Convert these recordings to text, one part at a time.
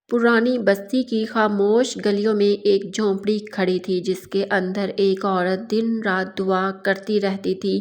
پرانی بستی کی خاموش گلیوں میں ایک جھونپڑی کھڑی تھی جس کے اندر ایک عورت دن رات دعا کرتی رہتی تھی۔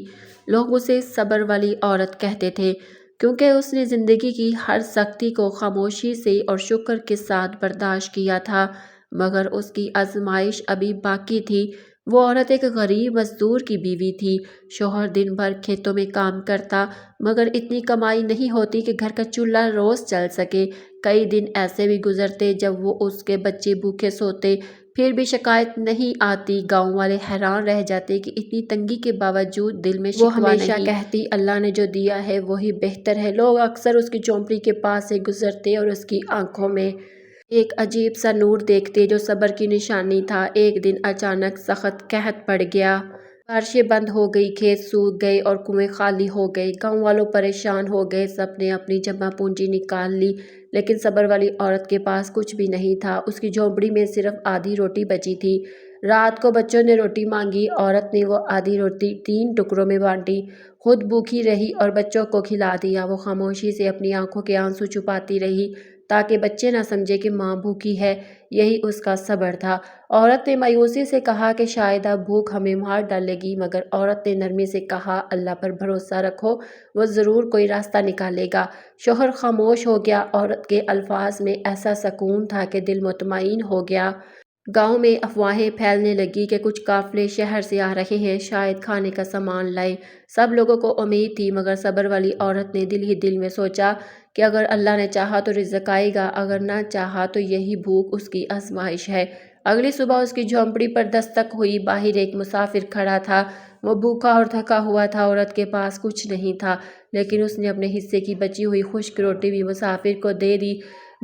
لوگ اسے صبر والی عورت کہتے تھے کیونکہ اس نے زندگی کی ہر سختی کو خاموشی سے اور شکر کے ساتھ برداشت کیا تھا، مگر اس کی آزمائش ابھی باقی تھی۔ وہ عورت ایک غریب مزدور کی بیوی تھی۔ شوہر دن بھر کھیتوں میں کام کرتا مگر اتنی کمائی نہیں ہوتی کہ گھر کا چولہا روز چل سکے۔ کئی دن ایسے بھی گزرتے جب وہ اس کے بچے بھوکے سوتے، پھر بھی شکایت نہیں آتی۔ گاؤں والے حیران رہ جاتے کہ اتنی تنگی کے باوجود دل میں شکوہ نہیں۔ وہ ہمیشہ کہتی اللہ نے جو دیا ہے وہی بہتر ہے۔ لوگ اکثر اس کی جھونپڑی کے پاس سے گزرتے اور اس کی آنکھوں میں ایک عجیب سا نور دیکھتے جو صبر کی نشانی تھا۔ ایک دن اچانک سخت قحط پڑ گیا۔ بارشیں بند ہو گئی، کھیت سوکھ گئے اور کنویں خالی ہو گئے۔ گاؤں والوں پریشان ہو گئے، سب نے اپنی جمع پونجی نکال لی، لیکن صبر والی عورت کے پاس کچھ بھی نہیں تھا۔ اس کی جھونپڑی میں صرف آدھی روٹی بچی تھی۔ رات کو بچوں نے روٹی مانگی، عورت نے وہ آدھی روٹی 3 ٹکڑوں میں بانٹی، خود بھوکی رہی اور بچوں کو کھلا دیا۔ وہ خاموشی سے اپنی آنکھوں کے آنسو چھپاتی رہی تاکہ بچے نہ سمجھے کہ ماں بھوکی ہے۔ یہی اس کا صبر تھا۔ عورت نے مایوسی سے کہا کہ شاید اب بھوک ہمیں مار ڈالے گی، مگر عورت نے نرمی سے کہا اللہ پر بھروسہ رکھو، وہ ضرور کوئی راستہ نکالے گا۔ شوہر خاموش ہو گیا۔ عورت کے الفاظ میں ایسا سکون تھا کہ دل مطمئن ہو گیا۔ گاؤں میں افواہیں پھیلنے لگی کہ کچھ قافلے شہر سے آ رہے ہیں، شاید کھانے کا سامان لائیں۔ سب لوگوں کو امید تھی، مگر صبر والی عورت نے دل ہی دل میں سوچا کہ اگر اللہ نے چاہا تو رزق آئے گا، اگر نہ چاہا تو یہی بھوک اس کی آزمائش ہے۔ اگلی صبح اس کی جھونپڑی پر دستک ہوئی۔ باہر ایک مسافر کھڑا تھا۔ وہ بھوکا اور تھکا ہوا تھا۔ عورت کے پاس کچھ نہیں تھا، لیکن اس نے اپنے حصے کی بچی ہوئی خشک روٹی بھی مسافر کو دے دی۔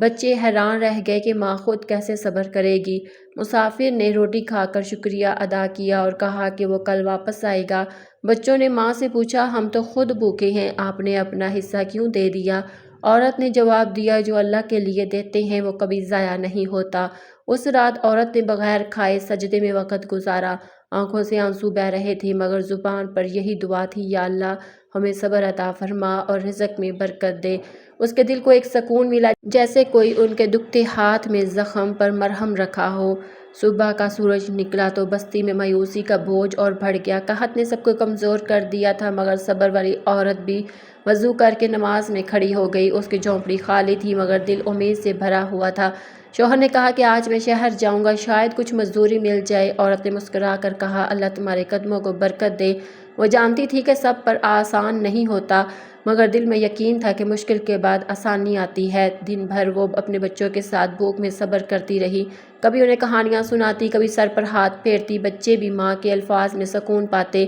بچے حیران رہ گئے کہ ماں خود کیسے صبر کرے گی۔ مسافر نے روٹی کھا کر شکریہ ادا کیا اور کہا کہ وہ کل واپس آئے گا۔ بچوں نے ماں سے پوچھا ہم تو خود بھوکے ہیں، آپ نے اپنا حصہ کیوں دے دیا؟ عورت نے جواب دیا جو اللہ کے لیے دیتے ہیں وہ کبھی ضائع نہیں ہوتا۔ اس رات عورت نے بغیر کھائے سجدے میں وقت گزارا۔ آنکھوں سے آنسو بہہ رہے تھے مگر زبان پر یہی دعا تھی یا اللہ ہمیں صبر عطا فرما اور رزق میں برکت دے۔ اس کے دل کو ایک سکون ملا جیسے کوئی ان کے دکھتے ہاتھ میں زخم پر مرہم رکھا ہو۔ صبح کا سورج نکلا تو بستی میں مایوسی کا بوجھ اور بڑھ گیا۔ قحط نے سب کو کمزور کر دیا تھا، مگر صبر والی عورت بھی وضو کر کے نماز میں کھڑی ہو گئی۔ اس کی جھونپڑی خالی تھی مگر دل امید سے بھرا ہوا تھا۔ شوہر نے کہا کہ آج میں شہر جاؤں گا، شاید کچھ مزدوری مل جائے۔ عورت نے مسکرا کر کہا اللہ تمہارے قدموں کو برکت دے۔ وہ جانتی تھی کہ سب پر آسان نہیں ہوتا، مگر دل میں یقین تھا کہ مشکل کے بعد آسانی آتی ہے۔ دن بھر وہ اپنے بچوں کے ساتھ بھوک میں صبر کرتی رہی، کبھی انہیں کہانیاں سناتی، کبھی سر پر ہاتھ پھیرتی۔ بچے بھی ماں کے الفاظ میں سکون پاتے۔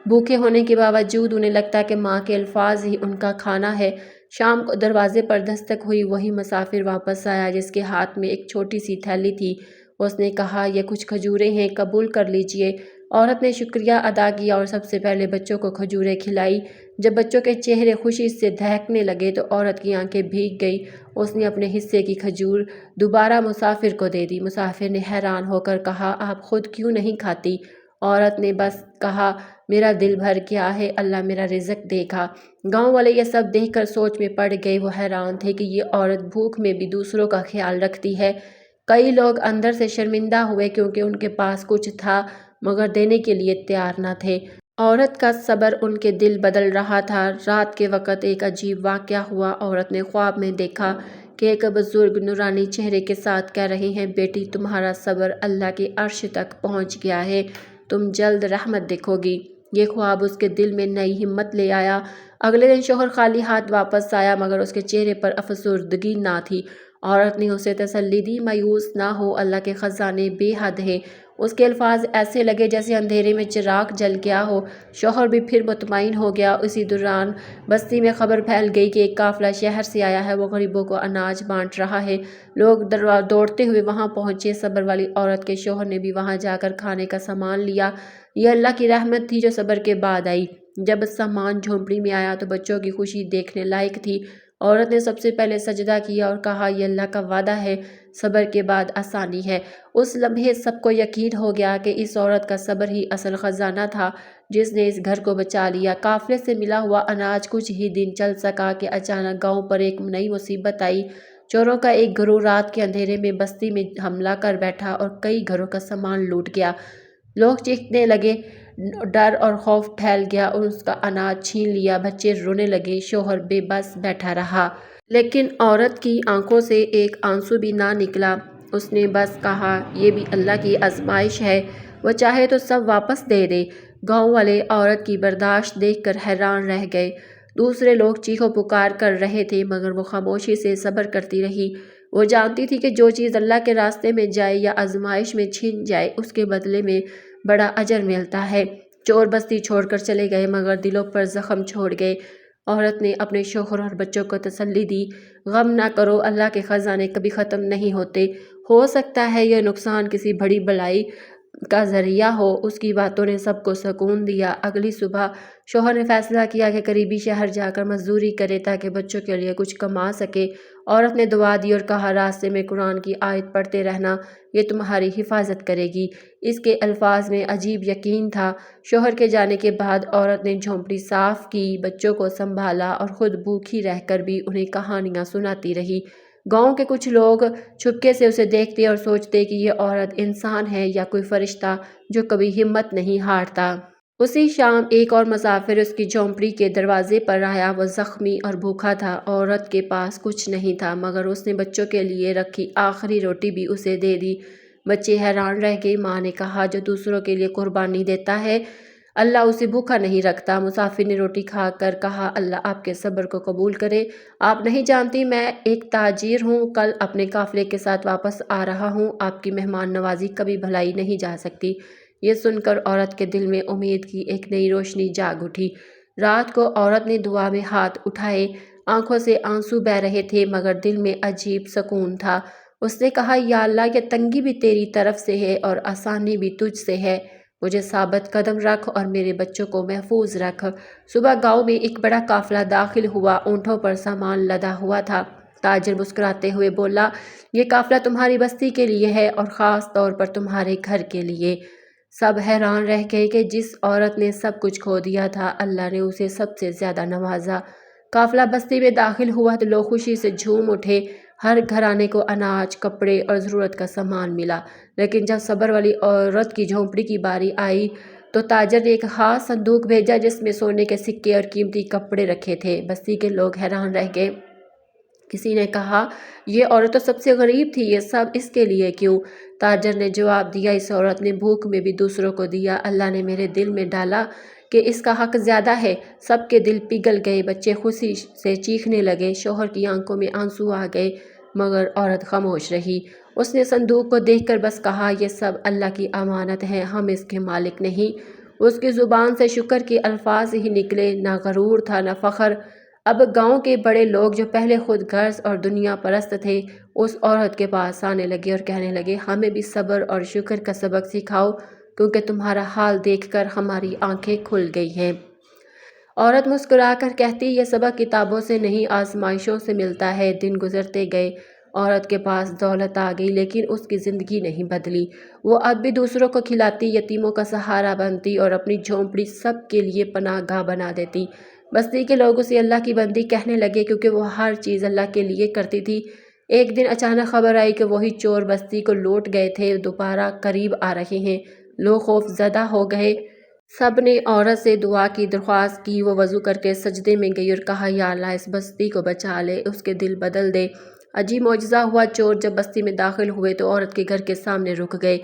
بھوکے ہونے کے باوجود انہیں لگتا کہ ماں کے الفاظ ہی ان کا کھانا ہے۔ شام کو دروازے پر دستک ہوئی۔ وہی مسافر واپس آیا جس کے ہاتھ میں ایک چھوٹی سی تھیلی تھی۔ اس نے کہا یہ کچھ کھجوریں ہیں، قبول کر لیجئے۔ عورت نے شکریہ ادا کیا اور سب سے پہلے بچوں کو کھجوریں کھلائی۔ جب بچوں کے چہرے خوشی سے دہکنے لگے تو عورت کی آنکھیں بھیگ گئی۔ اس نے اپنے حصے کی کھجور دوبارہ مسافر کو دے دی۔ مسافر نے حیران ہو کر کہا آپ خود کیوں نہیں کھاتی؟ عورت نے بس کہا میرا دل بھر گیا ہے، اللہ میرا رزق دے گا۔ گاؤں والے یہ سب دیکھ کر سوچ میں پڑ گئے۔ وہ حیران تھے کہ یہ عورت بھوک میں بھی دوسروں کا خیال رکھتی ہے۔ کئی لوگ اندر سے شرمندہ ہوئے کیونکہ ان کے پاس کچھ تھا مگر دینے کے لیے تیار نہ تھے۔ عورت کا صبر ان کے دل بدل رہا تھا۔ رات کے وقت ایک عجیب واقعہ ہوا۔ عورت نے خواب میں دیکھا کہ ایک بزرگ نورانی چہرے کے ساتھ کہہ رہے ہیں بیٹی تمہارا صبر اللہ کے عرش تک پہنچ گیا ہے، تم جلد رحمت دیکھو گی۔ یہ خواب اس کے دل میں نئی ہمت لے آیا۔ اگلے دن شوہر خالی ہاتھ واپس آیا مگر اس کے چہرے پر افسردگی نہ تھی۔ عورت نے اسے تسلی دی مایوس نہ ہو، اللہ کے خزانے بے حد ہیں۔ اس کے الفاظ ایسے لگے جیسے اندھیرے میں چراغ جل گیا ہو۔ شوہر بھی پھر مطمئن ہو گیا۔ اسی دوران بستی میں خبر پھیل گئی کہ ایک قافلہ شہر سے آیا ہے، وہ غریبوں کو اناج بانٹ رہا ہے۔ لوگ دوڑتے ہوئے وہاں پہنچے۔ صبر والی عورت کے شوہر نے بھی وہاں جا کر کھانے کا سامان لیا۔ یہ اللہ کی رحمت تھی جو صبر کے بعد آئی۔ جب سامان جھونپڑی میں آیا تو بچوں کی خوشی دیکھنے لائق تھی۔ عورت نے سب سے پہلے سجدہ کیا اور کہا یہ اللہ کا وعدہ ہے، صبر کے بعد آسانی ہے۔ اس لمحے سب کو یقین ہو گیا کہ اس عورت کا صبر ہی اصل خزانہ تھا جس نے اس گھر کو بچا لیا۔ قافلے سے ملا ہوا اناج کچھ ہی دن چل سکا کہ اچانک گاؤں پر ایک نئی مصیبت آئی۔ چوروں کا ایک گروہ رات کے اندھیرے میں بستی میں حملہ کر بیٹھا اور کئی گھروں کا سامان لوٹ گیا۔ لوگ چیخنے لگے، ڈر اور خوف پھیل گیا اور اس کا اناج چھین لیا۔ بچے رونے لگے، شوہر بے بس بیٹھا رہا۔ لیکن عورت کی آنکھوں سے ایک آنسو بھی نہ نکلا۔ اس نے بس کہا، یہ بھی اللہ کی آزمائش ہے، وہ چاہے تو سب واپس دے دے۔ گاؤں والے عورت کی برداشت دیکھ کر حیران رہ گئے۔ دوسرے لوگ چیخو پکار کر رہے تھے مگر وہ خاموشی سے صبر کرتی رہی۔ وہ جانتی تھی کہ جو چیز اللہ کے راستے میں جائے یا آزمائش میں چھن جائے اس کے بدلے میں بڑا اجر ملتا ہے۔ چور بستی چھوڑ کر چلے گئے مگر دلوں پر زخم چھوڑ گئے۔ عورت نے اپنے شوہر اور بچوں کو تسلی دی، غم نہ کرو، اللہ کے خزانے کبھی ختم نہیں ہوتے۔ ہو سکتا ہے یہ نقصان کسی بڑی بلائی کا ذریعہ ہو۔ اس کی باتوں نے سب کو سکون دیا۔ اگلی صبح شوہر نے فیصلہ کیا کہ قریبی شہر جا کر مزدوری کرے تاکہ بچوں کے لیے کچھ کما سکے۔ عورت نے دعا دی اور کہا، راستے میں قرآن کی آیت پڑھتے رہنا، یہ تمہاری حفاظت کرے گی۔ اس کے الفاظ میں عجیب یقین تھا۔ شوہر کے جانے کے بعد عورت نے جھونپڑی صاف کی، بچوں کو سنبھالا اور خود بھوکی رہ کر بھی انہیں کہانیاں سناتی رہی۔ گاؤں کے کچھ لوگ چھپکے سے اسے دیکھتے اور سوچتے کہ یہ عورت انسان ہے یا کوئی فرشتہ جو کبھی ہمت نہیں ہارتا۔ اسی شام ایک اور مسافر اس کی جھونپڑی کے دروازے پر آیا۔ وہ زخمی اور بھوکا تھا۔ عورت کے پاس کچھ نہیں تھا مگر اس نے بچوں کے لیے رکھی آخری روٹی بھی اسے دے دی۔ بچے حیران رہ گئے۔ ماں نے کہا، جو دوسروں کے لیے قربانی دیتا ہے اللہ اسے بھوکا نہیں رکھتا۔ مسافر نے روٹی کھا کر کہا، اللہ آپ کے صبر کو قبول کرے۔ آپ نہیں جانتی میں ایک تاجر ہوں، کل اپنے قافلے کے ساتھ واپس آ رہا ہوں۔ آپ کی مہمان نوازی کبھی بھلائی نہیں جا سکتی۔ یہ سن کر عورت کے دل میں امید کی ایک نئی روشنی جاگ اٹھی۔ رات کو عورت نے دعا میں ہاتھ اٹھائے، آنکھوں سے آنسو بہہ رہے تھے مگر دل میں عجیب سکون تھا۔ اس نے کہا، یا اللہ، یہ تنگی بھی تیری طرف سے ہے اور آسانی بھی تجھ سے ہے۔ مجھے ثابت قدم رکھ اور میرے بچوں کو محفوظ رکھ۔ صبح گاؤں میں ایک بڑا قافلہ داخل ہوا، اونٹوں پر سامان لدا ہوا تھا۔ تاجر مسکراتے ہوئے بولا، یہ قافلہ تمہاری بستی کے لیے ہے اور خاص طور پر تمہارے گھر کے لیے۔ سب حیران رہ گئے کہ جس عورت نے سب کچھ کھو دیا تھا اللہ نے اسے سب سے زیادہ نوازا۔ قافلہ بستی میں داخل ہوا تو لوگ خوشی سے جھوم اٹھے۔ ہر گھرانے کو اناج، کپڑے اور ضرورت کا سامان ملا۔ لیکن جب صبر والی عورت کی جھونپڑی کی باری آئی تو تاجر نے ایک خاص صندوق بھیجا جس میں سونے کے سکے اور قیمتی کپڑے رکھے تھے۔ بستی کے لوگ حیران رہ گئے۔ کسی نے کہا، یہ عورت تو سب سے غریب تھی، یہ سب اس کے لیے کیوں؟ تاجر نے جواب دیا، اس عورت نے بھوک میں بھی دوسروں کو دیا۔ اللہ نے میرے دل میں ڈالا کہ اس کا حق زیادہ ہے۔ سب کے دل پگھل گئے، بچے خوشی سے چیخنے لگے، شوہر کی آنکھوں میں آنسو آ گئے مگر عورت خاموش رہی۔ اس نے صندوق کو دیکھ کر بس کہا، یہ سب اللہ کی امانت ہے، ہم اس کے مالک نہیں۔ اس کی زبان سے شکر کے الفاظ ہی نکلے، نہ غرور تھا نہ فخر۔ اب گاؤں کے بڑے لوگ جو پہلے خود غرض اور دنیا پرست تھے اس عورت کے پاس آنے لگے اور کہنے لگے، ہمیں بھی صبر اور شکر کا سبق سکھاؤ کیونکہ تمہارا حال دیکھ کر ہماری آنکھیں کھل گئی ہیں۔ عورت مسکرا کر کہتی، یہ سبق کتابوں سے نہیں آزمائشوں سے ملتا ہے۔ دن گزرتے گئے، عورت کے پاس دولت آ گئی لیکن اس کی زندگی نہیں بدلی۔ وہ اب بھی دوسروں کو کھلاتی، یتیموں کا سہارا بنتی اور اپنی جھونپڑی سب کے لیے پناہ گاہ بنا دیتی۔ بستی کے لوگ اسے اللہ کی بندی کہنے لگے کیونکہ وہ ہر چیز اللہ کے لیے کرتی تھی۔ ایک دن اچانک خبر آئی کہ وہی چور بستی کو لوٹ گئے تھے، دوبارہ قریب آ رہے ہیں۔ لوگ خوف زدہ ہو گئے۔ سب نے عورت سے دعا کی درخواست کی۔ وہ وضو کر کے سجدے میں گئی اور کہا، یا اللہ اس بستی کو بچا لے، اس کے دل بدل دے۔ عجیب معجزہ ہوا۔ چور جب بستی میں داخل ہوئے تو عورت کے گھر کے سامنے رک گئے۔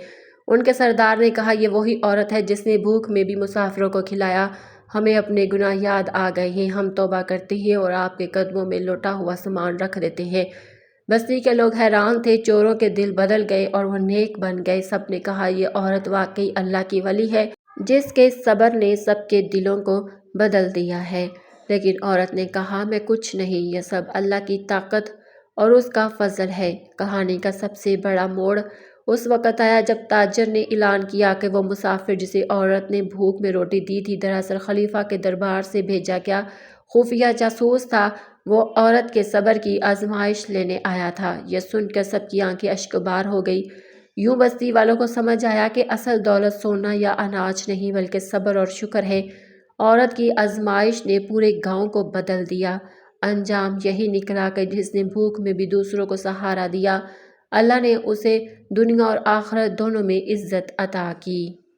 ان کے سردار نے کہا، یہ وہی عورت ہے جس نے بھوک میں بھی مسافروں کو کھلایا۔ ہمیں اپنے گناہ یاد آ گئے ہیں، ہم توبہ کرتے ہیں اور آپ کے قدموں میں لوٹا ہوا سامان رکھ دیتے ہیں۔ بستی کے لوگ حیران تھے، چوروں کے دل بدل گئے اور وہ نیک بن گئے۔ سب نے کہا، یہ عورت واقعی اللہ کی ولی ہے جس کے صبر نے سب کے دلوں کو بدل دیا ہے۔ لیکن عورت نے کہا، میں کچھ نہیں، یہ سب اللہ کی طاقت اور اس کا فضل ہے۔ کہانی کا سب سے بڑا موڑ اس وقت آیا جب تاجر نے اعلان کیا کہ وہ مسافر جسے عورت نے بھوک میں روٹی دی تھی دراصل خلیفہ کے دربار سے بھیجا گیا خفیہ جاسوس تھا۔ وہ عورت کے صبر کی آزمائش لینے آیا تھا۔ یہ سن کر سب کی آنکھیں اشکبار ہو گئی۔ یوں بستی والوں کو سمجھ آیا کہ اصل دولت سونا یا اناج نہیں بلکہ صبر اور شکر ہے۔ عورت کی آزمائش نے پورے گاؤں کو بدل دیا۔ انجام یہی نکلا کہ جس نے بھوک میں بھی دوسروں کو سہارا دیا، اللہ نے اسے دنیا اور آخرت دونوں میں عزت عطا کی۔